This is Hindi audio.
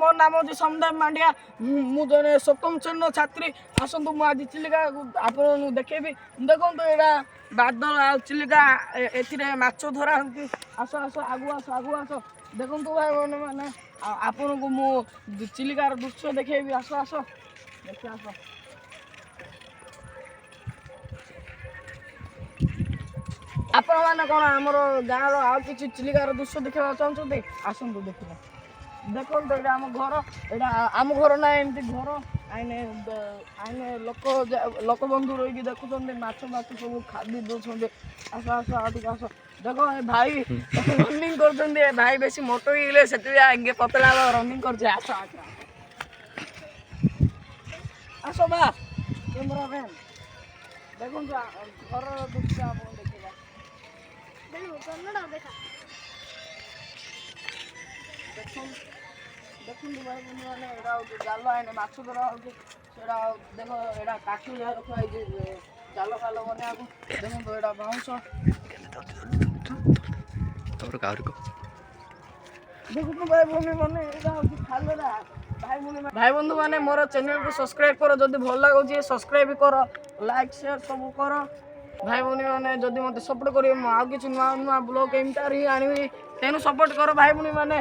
मो नाम होची समुदाय मांडिया मु जने सप्तम श्रेणी छात्री आसंतु मु आज चिलिका आपन देखेबी देखंतु एडा बादल आ चिलिका एथिरे माछो धरा हंती आसो आसो आगु आसो देखंतु भाई माने आपन को मु चिलिकार दृश्य देखेबी आसो आसो देखि आसो आपण माने कोन हमर गाँव रो आ किछि चिलिकार दृश्य देखबा चाहछथि आसंतु देखिबा देखंतु एडा आम घर ना एमती घर आइने लोक बंधु रही देखुं माछ माछ सब खादी दौरान आस आस आठ आस देख भाई रनिंग कर भाई बेसी मोटो ही से आगे पतला रनिंग कर आस आस बा कैमरा मैन देखो घर दृश्य आप देखा देखो भाई मैंने जाल आने माछ धरा होगा देख एटा काठी जहाँ रखाई जाल फाल बना देखो एटा बाउंस देखो भाई बनी मैंने खाल भाई बंधु मैंने मोर चैनल को सब्सक्राइब कर जब भल लगुच सब्सक्राइब कर लाइक शेयर सब कर भाई बनी मैंने जब मत सपोर्ट कर आउ कि नुआ नुआ ब्लॉग एमतार ही आनी तेणु सपोर्ट कर भाई बनी मैंने।